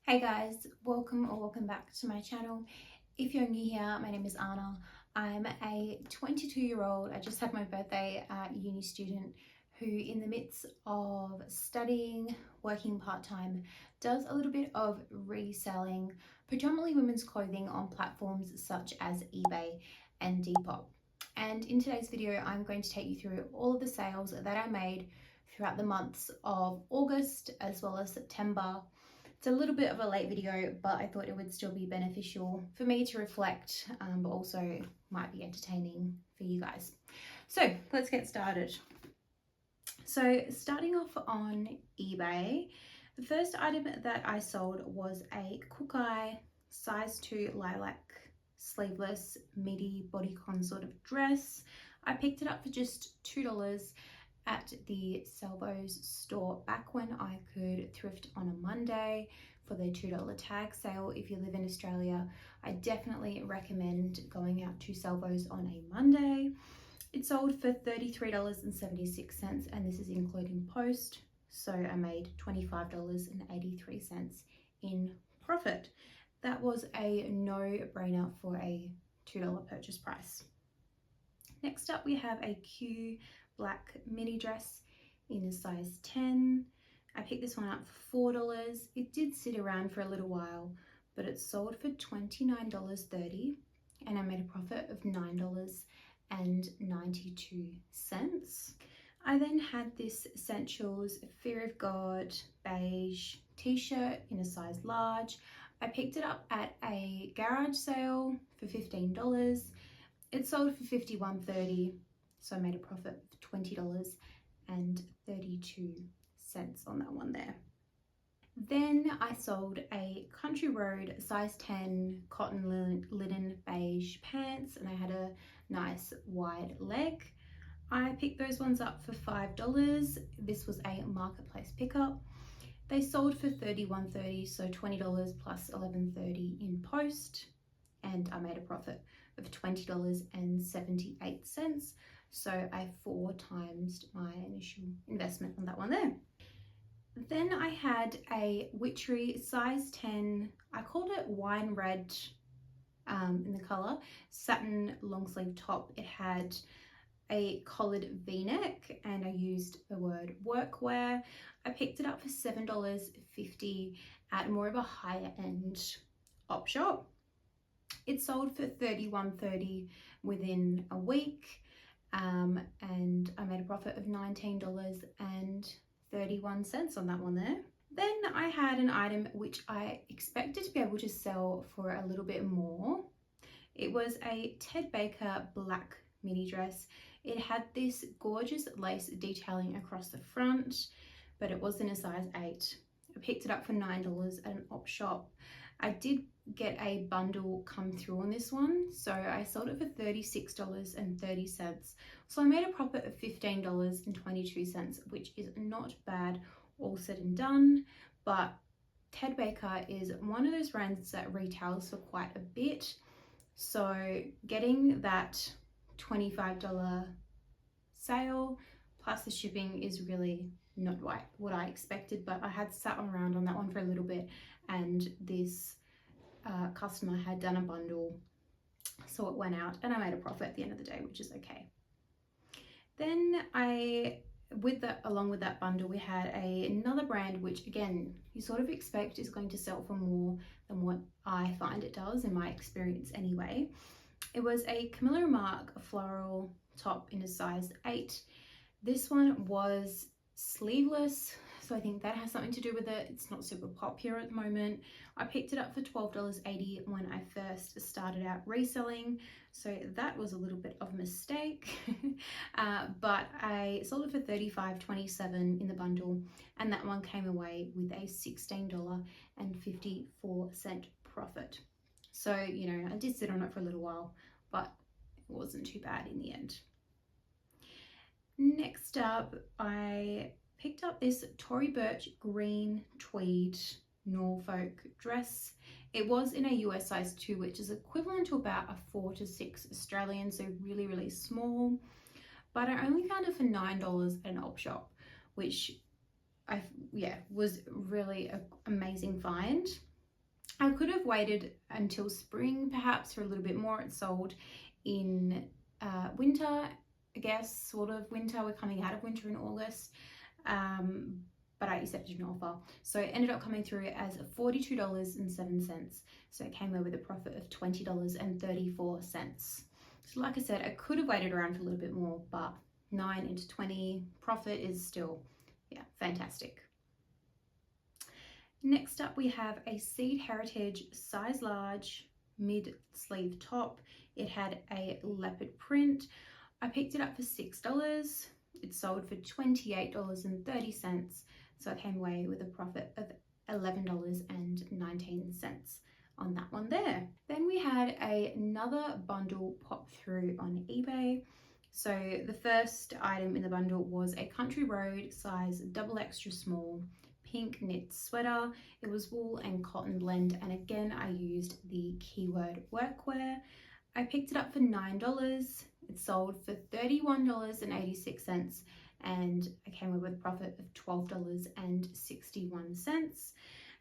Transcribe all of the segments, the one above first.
Hey guys, welcome back to my channel. If you're new here, my name is Anna. I'm a 22-year-old. I just had my birthday uni student who, in the midst of studying, working part-time, does a little bit of reselling, predominantly women's clothing on platforms such as eBay and Depop. And in today's video, I'm going to take you through all of the sales that I made throughout the months of August as well as September. It's a little bit of a late video, but I thought it would still be beneficial for me to reflect, but also might be entertaining for you guys. So let's get started. So starting off on eBay, the first item that I sold was a Kookai size 2 lilac sleeveless midi bodycon sort of dress. I picked it up for just $2 at the Salvo's store back when I could thrift on a Monday for their $2 tag sale. If you live in Australia, I definitely recommend going out to Salvo's on a Monday. It sold for $33.76 and this is including post, so I made $25.83 in profit. That was a no-brainer for a $2 purchase price. Next up we have a Q black mini dress in a size 10. I picked this one up for $4. It did sit around for a little while, but it sold for $29.30 and I made a profit of $9.92. I then had this Essentials Fear of God beige t-shirt in a size large. I picked it up at a garage sale for $15. It sold for $51.30, so I made a profit of $20.32 on that one there. Then I sold a Country Road size 10 cotton linen beige pants and I had a nice wide leg. I picked those ones up for $5. This was a marketplace pickup. They sold for $31.30, so $20 plus $11.30 in post, and I made a profit of $20.78. So I 4 times my initial investment on that one there. Then I had a Witchery size 10, I called it wine red in the color, satin long sleeve top. It had a collared v-neck and I used the word workwear. I picked it up for $7.50 at more of a higher end op shop. It sold for $31.30 within a week, and I made a profit of $19.31 on that one there. Then I had an item which I expected to be able to sell for a little bit more. It was a Ted Baker black mini dress. It had this gorgeous lace detailing across the front, but it was in a size 8. I picked it up for $9 at an op shop. I did get a bundle come through on this one, so I sold it for $36.30. So I made a profit of $15.22, which is not bad all said and done. But Ted Baker is one of those brands that retails for quite a bit, so getting that $25 sale plus the shipping is really not what I expected. But I had sat around on that one for a little bit and this customer had done a bundle, so it went out and I made a profit at the end of the day, which is okay. Then along with that bundle, we had another brand which again you sort of expect is going to sell for more than what I find it does in my experience anyway. It was a Camilla Mark floral top in a size 8. This one was sleeveless, so I think that has something to do with it. It's not super popular at the moment. I picked it up for $12.80 when I first started out reselling, so that was a little bit of a mistake. But I sold it for $35.27 in the bundle, and that one came away with a $16.54 profit. So, you know, I did sit on it for a little while, but it wasn't too bad in the end. Next up, I picked up this Tory Burch green tweed Norfolk dress. It was in a US size 2, which is equivalent to about a 4 to 6 Australian, so really, really small. But I only found it for $9 at an op shop, which was really an amazing find. I could have waited until spring perhaps for a little bit more. It sold in winter, I guess, sort of winter. We're coming out of winter in August. But I accepted an offer. So it ended up coming through as $42.07. So it came away with a profit of $20.34. So like I said, I could have waited around for a little bit more, but 9 into 20 profit is still, yeah, fantastic. Next up, we have a Seed Heritage size large mid sleeve top. It had a leopard print. I picked it up for $6. It sold for $28.30. So I came away with a profit of $11.19 on that one there. Then we had another bundle pop through on eBay. So the first item in the bundle was a Country Road size double extra small pink knit sweater. It was wool and cotton blend, and again I used the keyword workwear. I picked it up for $9. It sold for $31.86, and I came away with a profit of $12.61.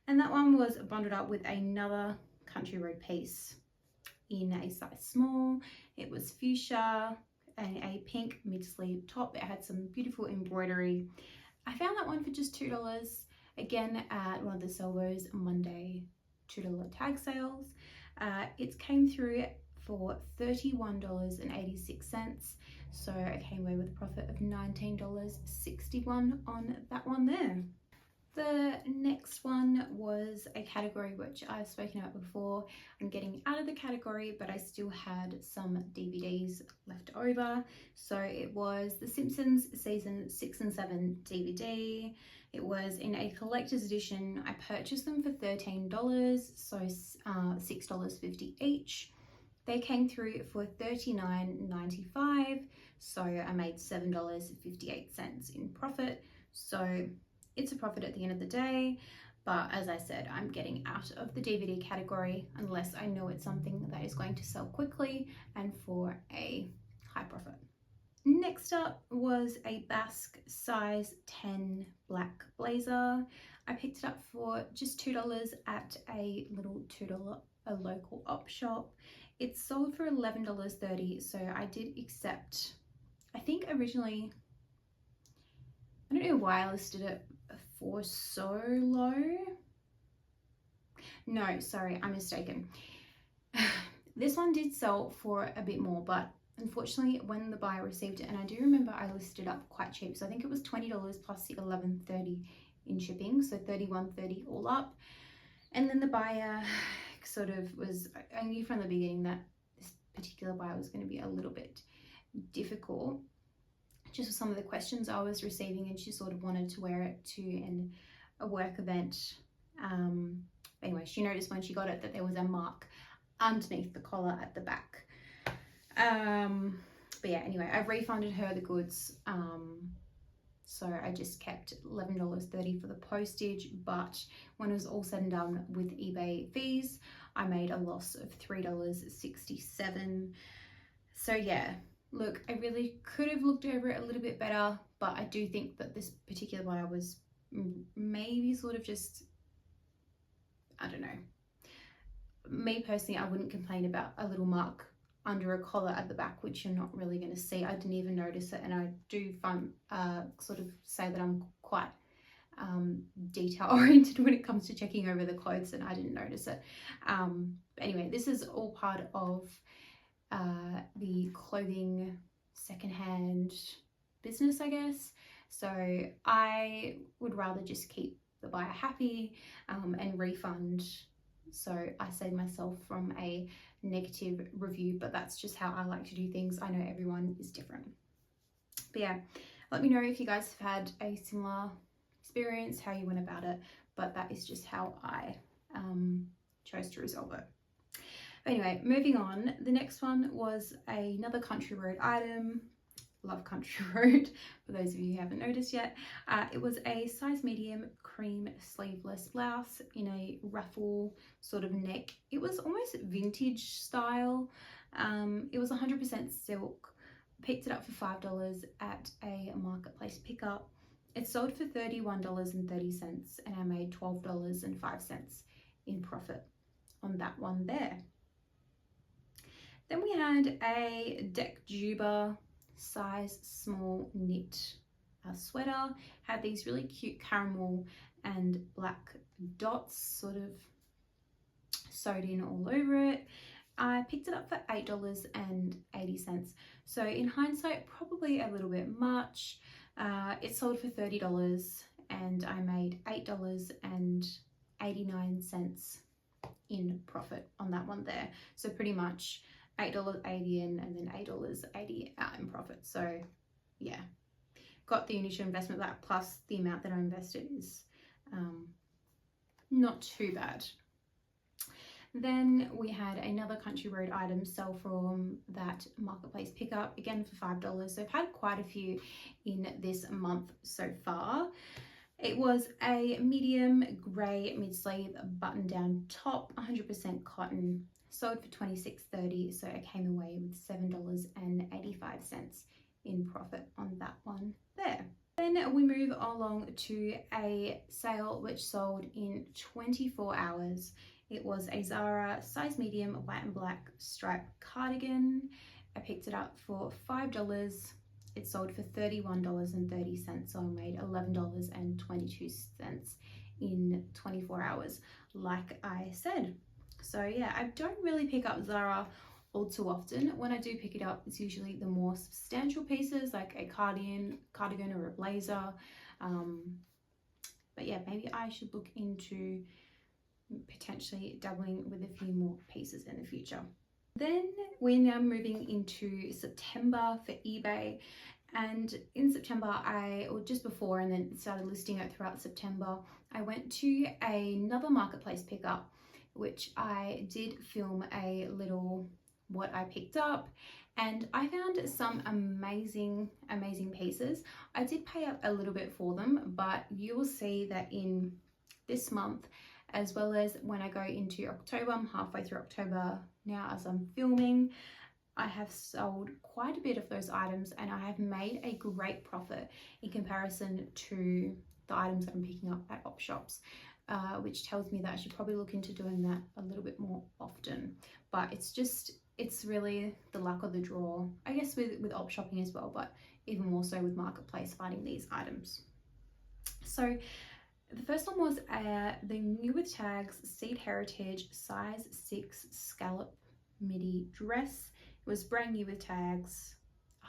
And that one was bundled up with another Country Road piece in a size small. It was fuchsia and a pink mid-sleeve top. It had some beautiful embroidery. I found that one for just $2. Again, at one of the Salvos Monday $2 tag sales. It came through for $31.86. So I came away with a profit of $19.61 on that one there. The next one was a category which I've spoken about before. I'm getting out of the category, but I still had some DVDs left over. So it was The Simpsons season 6 and 7 DVD. It was in a collector's edition. I purchased them for $13, so $6.50 each. They came through for $39.95, so I made $7.58 in profit. So it's a profit at the end of the day, but as I said, I'm getting out of the DVD category unless I know it's something that is going to sell quickly and for a high profit. Next up was a Basque size 10 black blazer. I picked it up for just $2 at a little $2 a local op shop. It sold for $11.30, so I did accept. I think originally, I don't know why I listed it for so low. No, sorry, I'm mistaken. This one did sell for a bit more, but unfortunately when the buyer received it, and I do remember I listed it up quite cheap, so I think it was $20 plus the $11.30 in shipping, so $31.30 all up. And then the buyer sort of was, I knew from the beginning that this particular buyer was going to be a little bit difficult, just with some of the questions I was receiving, and she sort of wanted to wear it to a work event. Anyway, she noticed when she got it that there was a mark underneath the collar at the back. But yeah, anyway, I refunded her the goods. So I just kept $11.30 for the postage, but when it was all said and done with eBay fees, I made a loss of $3.67. So yeah, look, I really could have looked over it a little bit better, but I do think that this particular buyer was maybe sort of just, I don't know. Me personally, I wouldn't complain about a little mark under a collar at the back, which you're not really going to see. I didn't even notice it, and I do sort of say that I'm quite detail oriented when it comes to checking over the clothes, and I didn't notice it. But anyway, this is all part of the clothing secondhand business, I guess. So I would rather just keep the buyer happy and refund, so I save myself from a negative review. But that's just how I like to do things. I know everyone is different. But yeah, let me know if you guys have had a similar experience, how you went about it. But that is just how I chose to resolve it. Anyway, moving on, the next one was another Country Road item. Love Country Road, for those of you who haven't noticed yet. It was a size medium cream sleeveless blouse in a ruffle sort of neck. It was almost vintage style. It was 100% silk. Picked it up for $5 at a marketplace pickup. It sold for $31.30, and I made $12.05 in profit. on that one there. Then we had a deck juba size small knit sweater. Had these really cute caramel and black dots sort of sewed in all over it. I picked it up for $8.80. So in hindsight, probably a little bit much. It sold for $30 and I made $8.89 in profit on that one there. So pretty much $8.80 in and then $8.80 out in profit. So yeah, got the initial investment back plus the amount that I invested is not too bad. Then we had another Country Road item sell from that marketplace pickup, again for $5. So I've had quite a few in this month so far. It was a medium grey mid-sleeve button-down top, 100% cotton, sold for $26.30. So I came away with $7.85 in profit on that one there. Then we move along to a sale which sold in 24 hours. It was a Zara size medium white and black striped cardigan. I picked it up for $5. It sold for $31.30, so I made $11.22 in 24 hours, like I said. So yeah, I don't really pick up Zara all too often. When I do pick it up, it's usually the more substantial pieces like a cardigan or a blazer. But yeah, maybe I should look into potentially doubling with a few more pieces in the future. Then we're now moving into September for eBay, and in September or just before and then started listing it throughout September, I went to another marketplace pickup which I did film a little what I picked up, and I found some amazing pieces. I did pay up a little bit for them, but you will see that in this month as well as when I go into October, I'm halfway through October now as I'm filming, I have sold quite a bit of those items and I have made a great profit in comparison to the items that I'm picking up at op shops, which tells me that I should probably look into doing that a little bit more often. But it's really the luck of the draw, I guess, with op shopping as well, but even more so with marketplace finding these items. So the first one was the New With Tags Seed Heritage size 6 scallop midi dress. It was brand new with tags,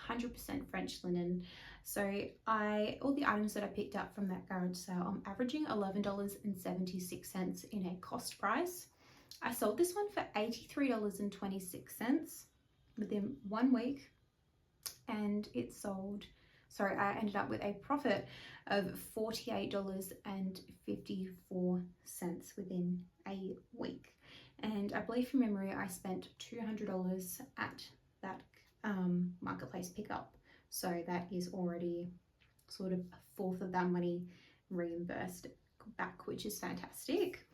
100% French linen. So all the items that I picked up from that garage sale, I'm averaging $11.76 in a cost price. I sold this one for $83.26 within 1 week, and I ended up with a profit of $48.54 within a week. And I believe from memory, I spent $200 at that marketplace pickup. So that is already sort of a fourth of that money reimbursed back, which is fantastic.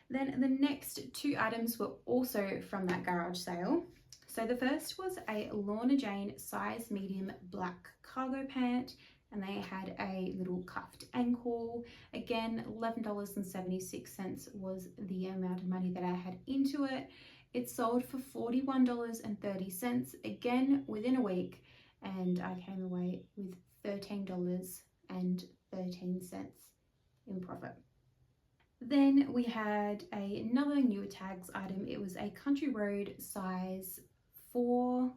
Then the next two items were also from that garage sale. So the first was a Lorna Jane size medium black cargo pant, and they had a little cuffed ankle. Again, $11.76 was the amount of money that I had into it. It sold for $41.30, again within a week, and I came away with $13.13 in profit. Then we had another New Tags item. It was a Country Road size 4,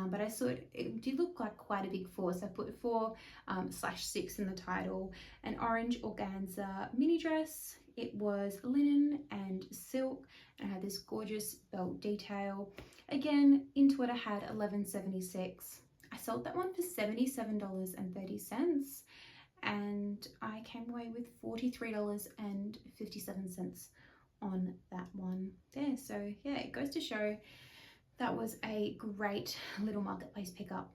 but I saw it did look like quite a big 4, so I put 4/6 in the title. An orange organza mini dress. It was linen and silk, and I had this gorgeous belt detail. Again, into it I had $11.76. I sold that one for $77.30, and I came away with $43.57 on that one there. So yeah, it goes to show that was a great little marketplace pickup,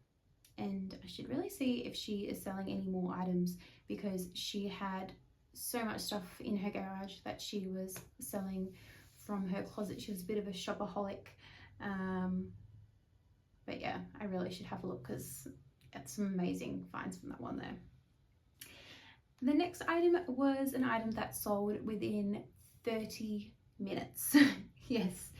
and I should really see if she is selling any more items, because she had so much stuff in her garage that she was selling from her closet. She was a bit of a shopaholic, but yeah, I really should have a look because it's some amazing finds from that one there. The next item was an item that sold within 30 minutes. Yes,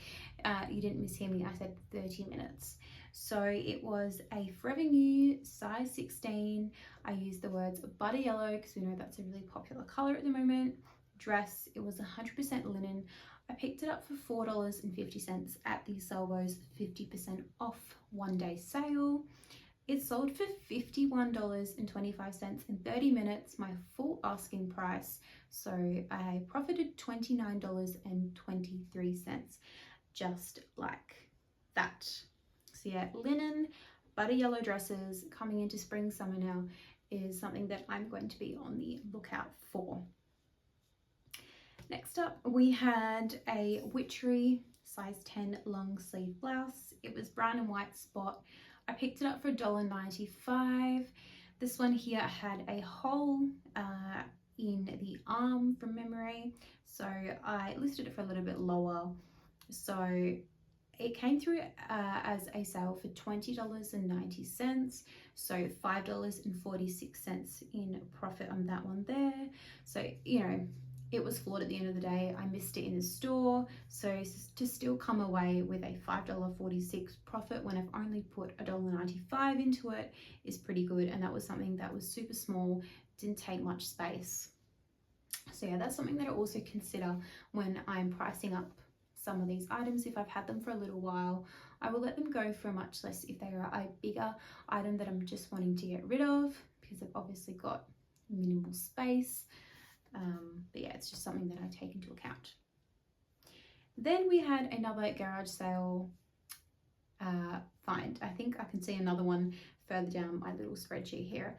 you didn't mishear me. I said 30 minutes. So it was a Forever New size 16. I used the words butter yellow because we know that's a really popular color at the moment. Dress, it was 100% linen. I picked it up for $4.50 at the Salvo's 50% off one-day sale. It sold for $51.25 in 30 minutes, my full asking price. So I profited $29.23, just like that. So yeah, linen, butter yellow dresses coming into spring, summer now is something that I'm going to be on the lookout for. Next up, we had a Witchery size 10 long sleeve blouse. It was brown and white spot. I picked it up for $1.95. This one here had a hole in the arm from memory, so I listed it for a little bit lower. So it came through as a sale for $20.90, so $5.46 in profit on that one there. So, you know, it was flawed at the end of the day. I missed it in the store, so to still come away with a $5.46 profit when I've only put $1.95 into it is pretty good, and that was something that was super small, didn't take much space. So yeah, that's something that I also consider when I'm pricing up some of these items. If I've had them for a little while, I will let them go for much less if they are a bigger item that I'm just wanting to get rid of, because I've obviously got minimal space. But yeah, it's just something that I take into account. Then we had another garage sale find. I think I can see another one further down my little spreadsheet here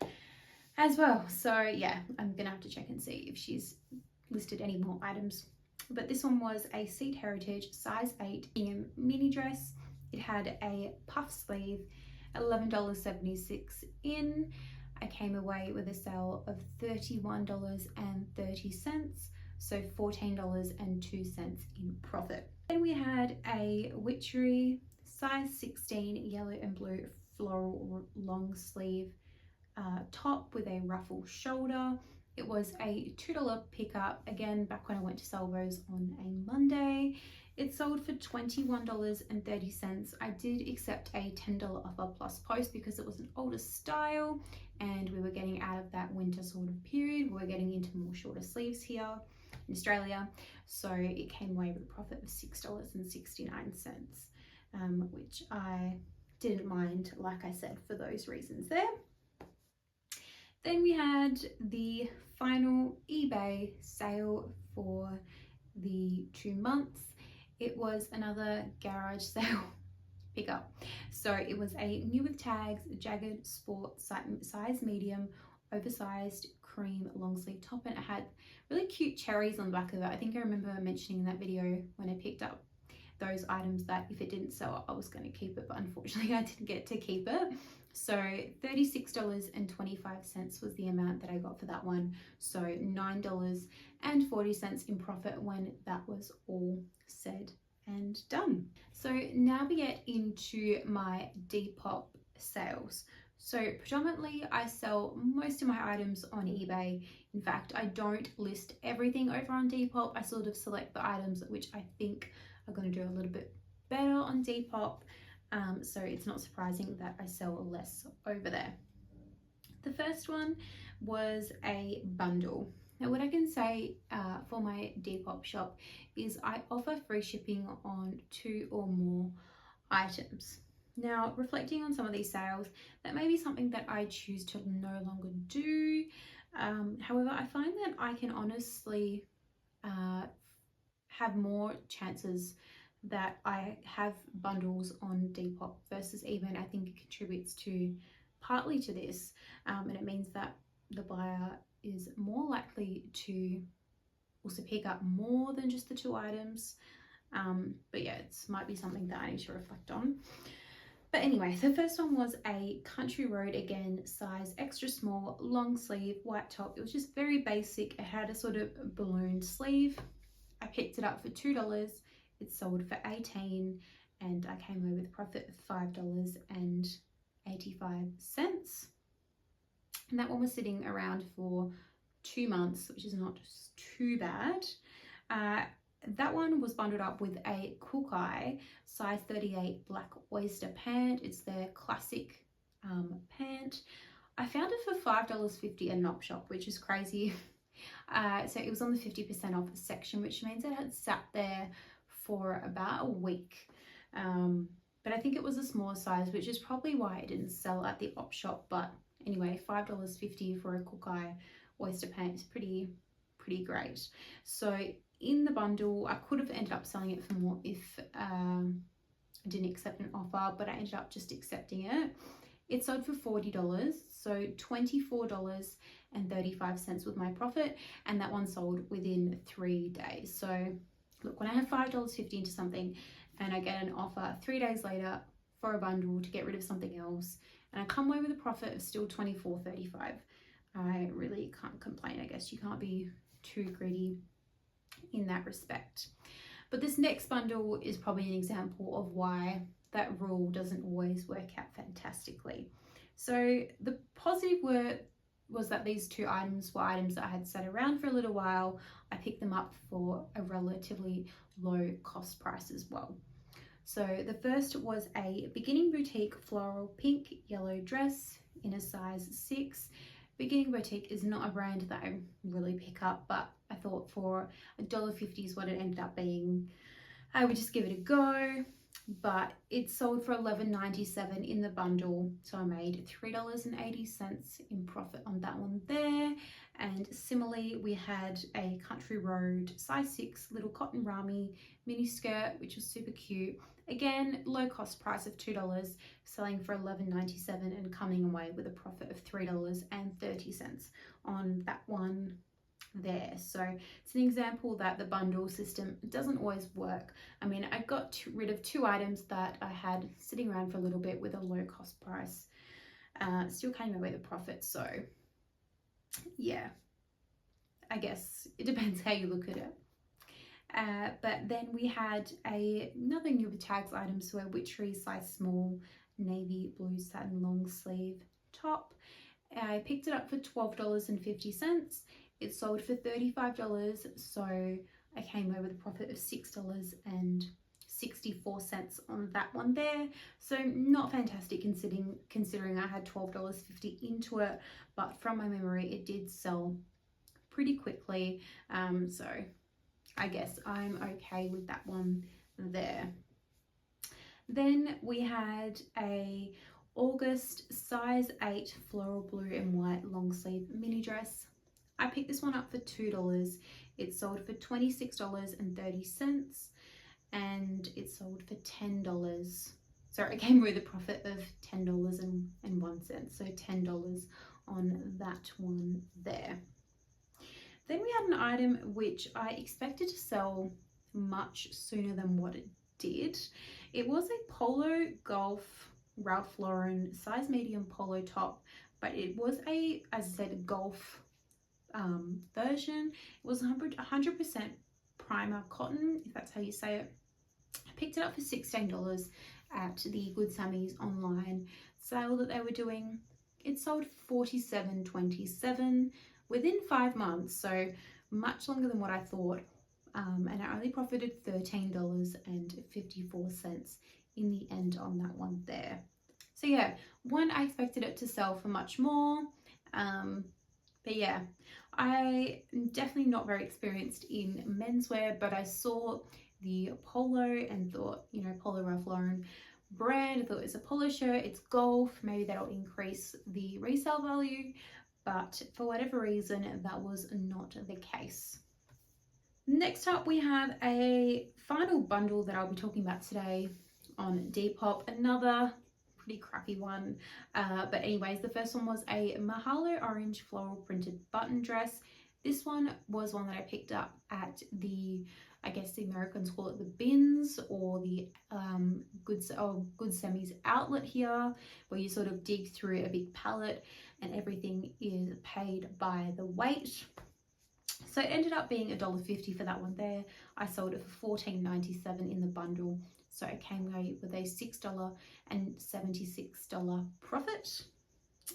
as well. So yeah, I'm gonna have to check and see if she's listed any more items. But this one was a Seed Heritage size 8 Gingham mini dress. It had a puff sleeve, $11.76 in. I came away with a sale of $31.30, so $14.02 in profit. Then we had a Witchery size 16 yellow and blue floral long sleeve top with a ruffle shoulder. It was a $2 pickup, again back when I went to Salvo's on a Monday. It sold for $21.30. I did accept a $10 offer plus post because it was an older style and we were getting out of that winter sort of period. We're getting into more shorter sleeves here in Australia. So it came away with a profit of $6.69, which I didn't mind, like I said, for those reasons there. Then we had the final eBay sale for the 2 months. It was another garage sale pickup. So it was a new with tags, jagged sport size medium, oversized cream long sleeve top, and it had really cute cherries on the back of it. I think I remember mentioning in that video when I picked up those items that if it didn't sell, I was going to keep it, but unfortunately I didn't get to keep it. So $36.25 was the amount that I got for that one. So $9.40 in profit when that was all said and done. So now we get into my Depop sales. So predominantly I sell most of my items on eBay. In fact, I don't list everything over on Depop. I sort of select the items which I think are going to do a little bit better on Depop. So it's not surprising that I sell less over there. The first one was a bundle. Now what I can say for my Depop shop is I offer free shipping on 2 or more items. Now reflecting on some of these sales, that may be something that I choose to no longer do. However, I find that I can honestly have more chances that I have bundles on Depop versus eBay. I think it contributes to partly to this, and it means that the buyer is more likely to also pick up more than just the 2 items. But yeah, it might be something that I need to reflect on. But anyway, the first one was a Country Road, again, size extra small, long sleeve, white top. It was just very basic. It had a sort of balloon sleeve. I picked it up for $2. It sold for $18 and I came away with a profit of $5.85. And that one was sitting around for 2 months, which is not too bad. that one was bundled up with a Kookeye size 38 black oyster pant. It's their classic pant. I found it for $5.50 at an op shop, which is crazy. So it was on the 50% off section, which means it had sat there for about a week. But I think it was a smaller size, which is probably why it didn't sell at the op shop. But anyway, $5.50 for a Kookeye oyster pant is pretty great. So in the bundle, I could have ended up selling it for more if I didn't accept an offer, but I ended up just accepting it. It sold for $40, so $24.35 with my profit, and that one sold within 3 days. So look, when I have $5.50 into something and I get an offer 3 days later for a bundle to get rid of something else, and I come away with a profit of still $24.35, I really can't complain. I guess you can't be too greedy in that respect. But this next bundle is probably an example of why that rule doesn't always work out fantastically. So the positive was that these two items were items that I had sat around for a little while. I picked them up for a relatively low cost price as well. So the first was a beginning boutique floral pink yellow dress in a size 6. Beginning Boutique is not a brand that I really pick up, but I thought for $1.50 is what it ended up being, I would just give it a go. But it sold for $11.97 in the bundle, so I made $3.80 in profit on that one there. And similarly, we had a Country Road size 6 little cotton rami mini skirt, which was super cute. Again, low cost price of $2, selling for $11.97 and coming away with a profit of $3.30 on that one there. So it's an example that the bundle system doesn't always work. I mean, I got rid of 2 items that I had sitting around for a little bit with a low cost price. Still came away with a profit. So yeah, I guess it depends how you look at it. But then we had another new tags item, so a Witchery size small navy blue satin long sleeve top. I picked it up for $12.50. It sold for $35, so I came away with a profit of $6.64 on that one there. So not fantastic considering I had $12.50 into it, but from my memory it did sell pretty quickly. So I guess I'm okay with that one there. Then we had a August size 8 floral blue and white long sleeve mini dress. I picked this one up for $2. It sold for $26.30 and it sold for $10. Sorry, it came with a profit of $10.01, so $10 on that one there. Then we had an item which I expected to sell much sooner than what it did. It was a Polo Golf Ralph Lauren size medium polo top, but it was a, as I said, golf version. It was 100% primer cotton, if that's how you say it. I picked it up for $16 at the Good Sammy's online sale that they were doing. It sold $47.27 within 5 months, so much longer than what I thought, and I only profited $13.54 in the end on that one there. So yeah, one, I expected it to sell for much more, but yeah, I'm definitely not very experienced in menswear, but I saw the polo and thought, you know, Polo Ralph Lauren brand, I thought it's a polo shirt, it's golf, maybe that'll increase the resale value. But for whatever reason, that was not the case. Next up, we have a final bundle that I'll be talking about today on Depop, another pretty crappy one. But anyways, the first one was a Mahalo orange floral printed button dress. This one was one that I picked up at the, I guess the Americans call it the bins, or the Good Sammy's outlet here, where you sort of dig through a big pallet and everything is paid by the weight. So it ended up being $1.50 for that one there. I sold it for $14.97 in the bundle, so I came away with a $6.76 profit.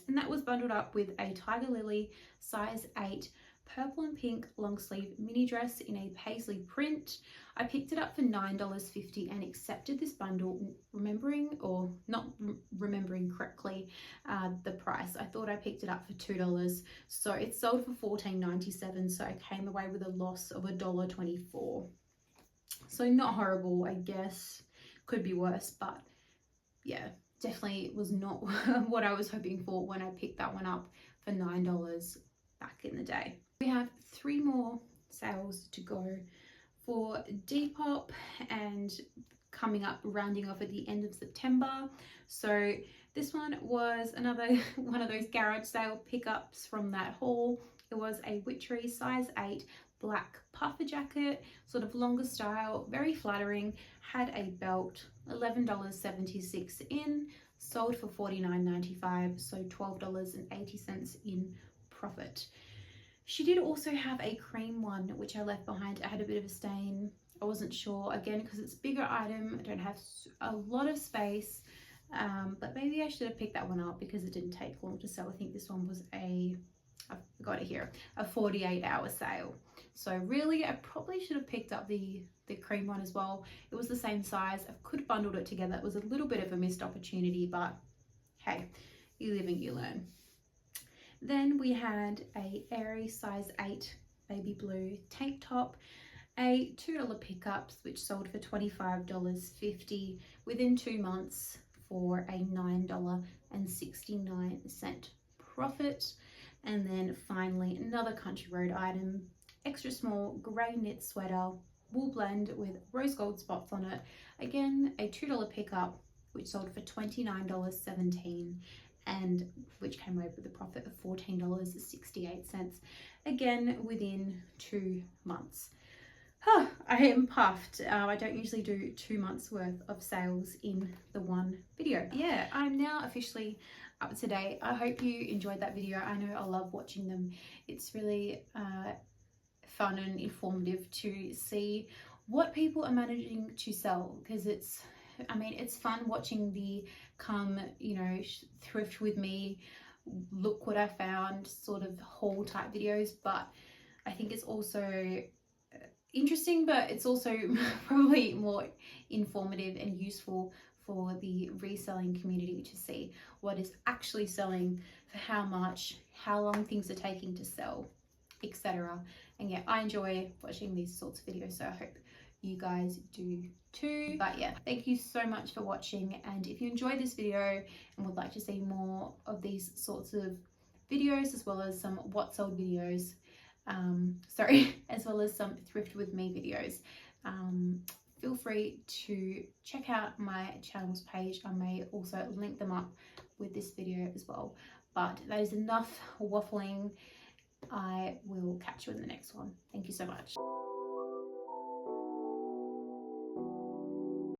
And that was bundled up with a Tiger Lily size 8 purple and pink long sleeve mini dress in a paisley print. I picked it up for $9.50 and accepted this bundle, remembering or not remembering correctly the price. I thought I picked it up for $2, so it sold for $14.97, so I came away with a loss of $1.24. So not horrible, I guess. Could be worse, but yeah, definitely was not what I was hoping for when I picked that one up for $9 back in the day. We have 3 more sales to go for Depop, and coming up, rounding off at the end of September. So this one was another one of those garage sale pickups from that haul. It was a Witchery size 8 black puffer jacket, sort of longer style, very flattering, had a belt, $11.76 in, sold for $49.95, so $12.80 in profit. She did also have a cream one, which I left behind. It had a bit of a stain. I wasn't sure, again, because it's a bigger item. I don't have a lot of space, but maybe I should have picked that one up because it didn't take long to sell. I think this one was I've got it here, a 48-hour sale. So really, I probably should have picked up the cream one as well. It was the same size. I could have bundled it together. It was a little bit of a missed opportunity, but hey, you live and you learn. Then we had a Airy size 8 baby blue tank top, a $2 pickups, which sold for $25.50 within 2 months for a $9.69 profit. And then finally, another country road item, extra small grey knit sweater, wool blend with rose gold spots on it. Again, a $2 pickup, which sold for $29.17. and which came away with a profit of $14.68, again within 2 months. I am puffed. I don't usually do 2 months worth of sales in the one video. Yeah, I'm now officially up to date. I hope you enjoyed that video. I know I love watching them. It's really fun and informative to see what people are managing to sell, because it's fun watching the thrift with me, look what I found sort of haul type videos, but I think it's also interesting, but it's also probably more informative and useful for the reselling community to see what is actually selling, for how much, how long things are taking to sell, etc. And yeah, I enjoy watching these sorts of videos, so I hope you guys do too. But yeah, thank you so much for watching, and if you enjoyed this video and would like to see more of these sorts of videos, as well as some what sold videos, as well as some thrift with me videos, feel free to check out my channel's page. I may also link them up with this video as well. But that is enough waffling. I will catch you in the next one. Thank you so much.